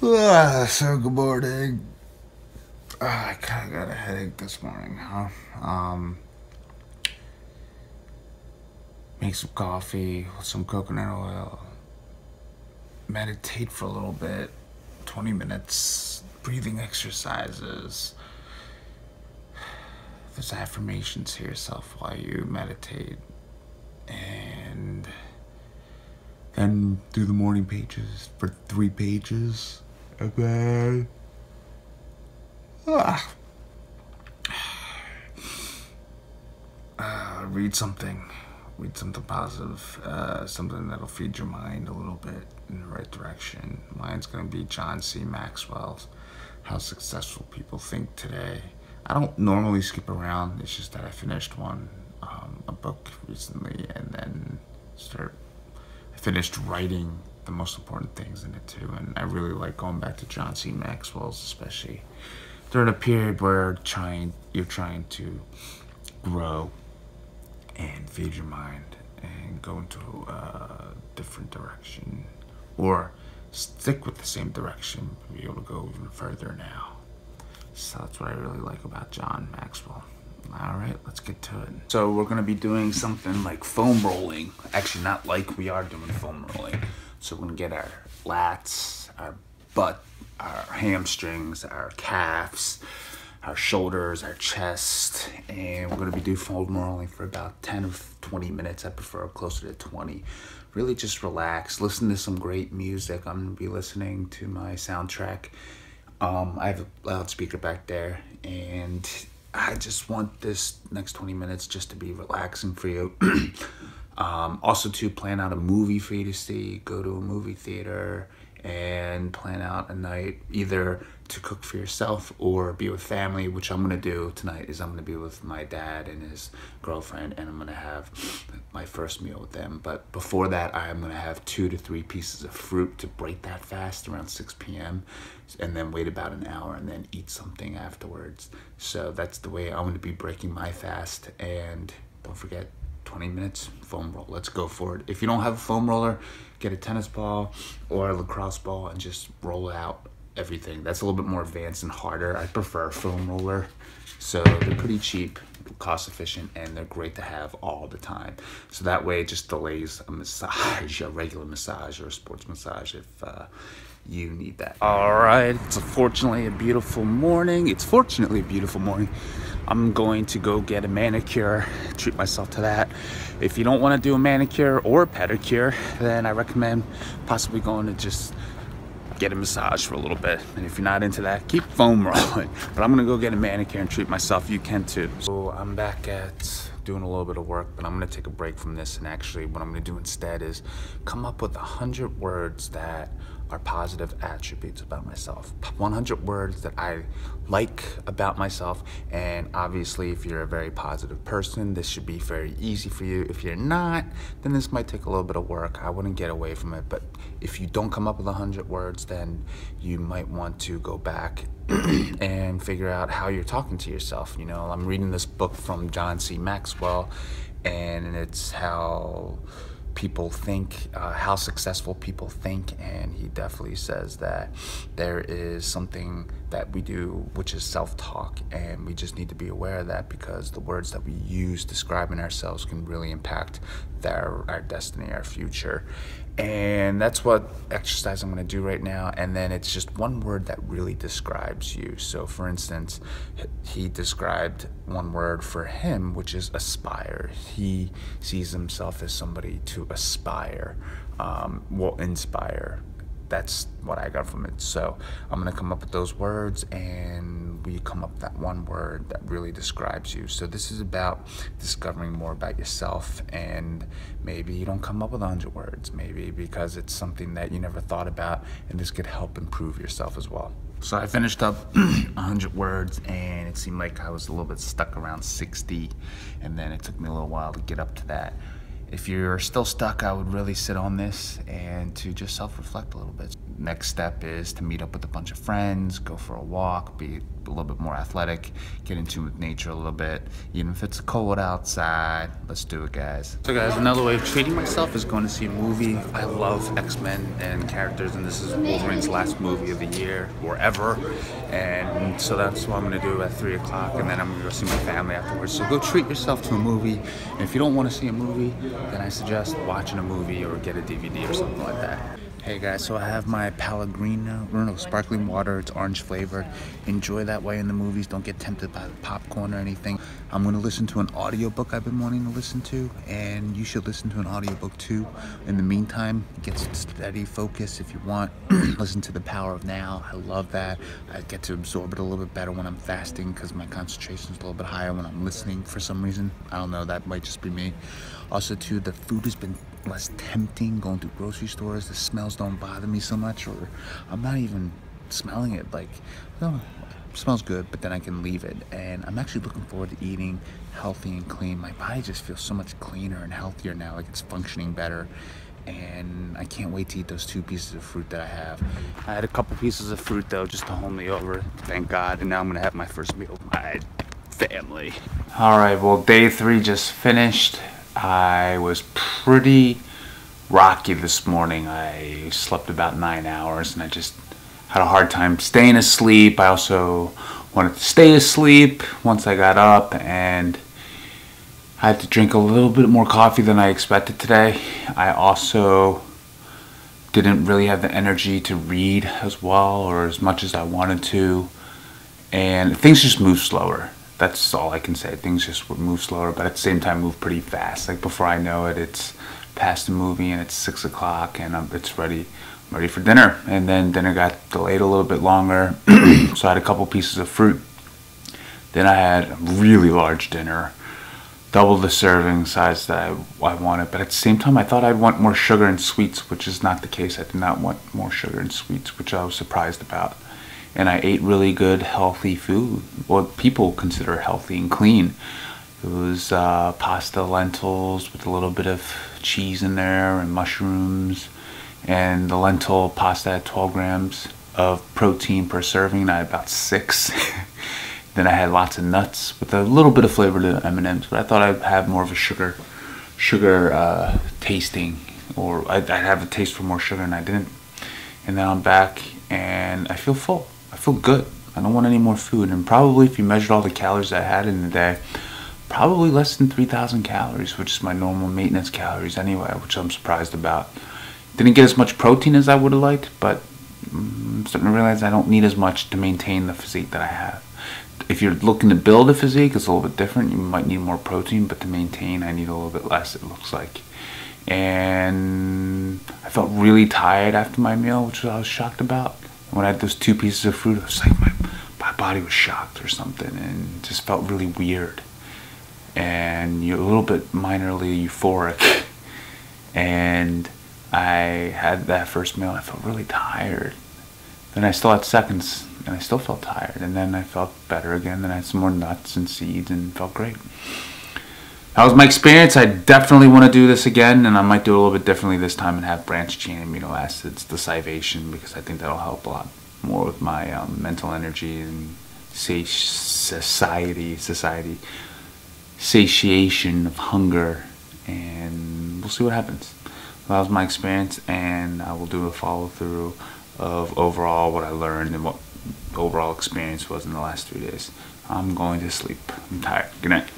So good morning. I kind of got a headache this morning, huh? Make some coffee with some coconut oil. Meditate for a little bit, 20 minutes. Breathing exercises. There's affirmations to yourself while you meditate. And then do the morning pages for 3 pages. And then read something positive, something that'll feed your mind a little bit in the right direction. Mine's gonna be John C. Maxwell's How Successful People Think Today. I don't normally skip around, it's just that I finished a book recently, and then I finished writing the most important things in it too, and I really like going back to John C. Maxwell's, especially during a period where you're trying to grow and feed your mind and go into a different direction, or stick with the same direction, be able to go even further now. So that's what I really like about John Maxwell. All right, let's get to it. So we're gonna be doing something like foam rolling. Actually, not like, we are doing foam rolling. So we're gonna get our lats, our butt, our hamstrings, our calves, our shoulders, our chest, and we're gonna be doing foam rolling for about 10 or 20 minutes. I prefer closer to 20. Really just relax, listen to some great music. I'm gonna be listening to my soundtrack. I have a loudspeaker back there, and I just want this next 20 minutes just to be relaxing for you. Also to plan out a movie for you to see, go to a movie theater, and plan out a night either to cook for yourself or be with family, which I'm gonna do tonight. Is I'm gonna be with my dad and his girlfriend, and I'm gonna have my first meal with them. But before that, I'm gonna have 2 to 3 pieces of fruit to break that fast around 6 p.m. and then wait about an hour and then eat something afterwards. So that's the way I'm gonna be breaking my fast. And don't forget, 20 minutes foam roll. Let's go for it. If you don't have a foam roller, get a tennis ball or a lacrosse ball and just roll out everything. That's a little bit more advanced and harder. I prefer a foam roller. So they're pretty cheap, cost efficient, and they're great to have all the time. So that way it just delays a massage, a regular massage or a sports massage if you need that. All right, it's fortunately a beautiful morning. I'm going to go get a manicure, treat myself to that. If you don't want to do a manicure or a pedicure, then I recommend possibly going to just get a massage for a little bit. And if you're not into that, keep foam rolling. But I'm gonna go get a manicure and treat myself. You can too. So I'm back at doing a little bit of work, but I'm gonna take a break from this, and actually what I'm gonna do instead is come up with 100 words that are positive attributes about myself. 100 words that I like about myself. And obviously, if you're a very positive person, this should be very easy for you. If you're not, then this might take a little bit of work. I wouldn't get away from it. But if you don't come up with 100 words, then you might want to go back and figure out how you're talking to yourself. You know, I'm reading this book from John C. Maxwell, and it's how people think, how successful people think, and he definitely says that there is something that we do which is self-talk, and we just need to be aware of that, because the words that we use describing ourselves can really impact our destiny, our future. And that's what exercise I'm going to do right now. And then it's just one word that really describes you. So for instance, he described one word for him, which is aspire. He sees himself as somebody to aspire, will inspire. That's what I got from it. So I'm gonna come up with those words, and we come up with that one word that really describes you. So this is about discovering more about yourself, and maybe you don't come up with 100 words, maybe because it's something that you never thought about, and this could help improve yourself as well. So I finished up 100 words, and it seemed like I was a little bit stuck around 60, and then it took me a little while to get up to that. If you're still stuck, I would really sit on this and to just self-reflect a little bit. next step is to meet up with a bunch of friends, go for a walk, be a little bit more athletic, get in tune with nature a little bit. Even if it's cold outside, let's do it, guys. So guys, another way of treating myself is going to see a movie. I love X-Men and characters, and this is Wolverine's last movie of the year or ever. And so that's what I'm gonna do at 3 o'clock, and then I'm gonna go see my family afterwards. So go treat yourself to a movie. And if you don't want to see a movie, then I suggest watching a movie or get a DVD or something like that. Hey guys, so I have my Pellegrino sparkling water. It's orange flavored. Enjoy that way in the movies. Don't get tempted by the popcorn or anything. I'm going to listen to an audiobook I've been wanting to listen to, and you should listen to an audiobook too. In the meantime, get steady focus if you want. Listen to The Power of Now. I love that. I get to absorb it a little bit better when I'm fasting because my concentration is a little bit higher when I'm listening for some reason. I don't know, that might just be me. Also too, the food has been less tempting going through grocery stores. The smells don't bother me so much, or I'm not even smelling it. Like, no, it smells good, but then I can leave it. And I'm actually looking forward to eating healthy and clean. My body just feels so much cleaner and healthier now, like it's functioning better. And I can't wait to eat those 2 pieces of fruit that I have. I had a couple pieces of fruit though, just to hold me over, thank God. And now I'm gonna have my first meal with my family. All right, well, day 3 just finished. I was pretty rocky this morning. I slept about 9 hours and I just had a hard time staying asleep. I also wanted to stay asleep once I got up, and I had to drink a little bit more coffee than I expected today. I also didn't really have the energy to read as well or as much as I wanted to, and things just move slower. That's all I can say. Things just move slower, but at the same time move pretty fast. Like before I know it, it's past the movie and it's 6 o'clock and it's ready for dinner. And then dinner got delayed a little bit longer, so I had a couple pieces of fruit. Then I had a really large dinner, double the serving size that I wanted, but at the same time I thought I'd want more sugar and sweets, which is not the case. I did not want more sugar and sweets, which I was surprised about. And I ate really good, healthy food, what people consider healthy and clean. It was pasta, lentils with a little bit of cheese in there and mushrooms. And the lentil pasta had 12 grams of protein per serving, and I had about 6. Then I had lots of nuts with a little bit of flavor to M&Ms, but I thought I'd have more of a sugar tasting, or I'd have a taste for more sugar, and I didn't. And then I'm back and I feel full. I feel good. I don't want any more food. And probably if you measured all the calories I had in the day, probably less than 3,000 calories, which is my normal maintenance calories anyway, which I'm surprised about. Didn't get as much protein as I would have liked, but I'm starting to realize I don't need as much to maintain the physique that I have. If you're looking to build a physique, it's a little bit different. You might need more protein, but to maintain, I need a little bit less, it looks like. And I felt really tired after my meal, which I was shocked about. When I had those 2 pieces of fruit, it was like my body was shocked or something, and just felt really weird. And you're a little bit minorly euphoric. And I had that first meal and I felt really tired. Then I still had seconds and I still felt tired. And then I felt better again. Then I had some more nuts and seeds and felt great. That was my experience. I definitely want to do this again, and I might do it a little bit differently this time and have branched chain amino acids, the Sivation, because I think that'll help a lot more with my mental energy and satiation of hunger, and we'll see what happens. That was my experience, and I will do a follow through of overall what I learned and what the overall experience was in the last 3 days. I'm going to sleep. I'm tired. Good night.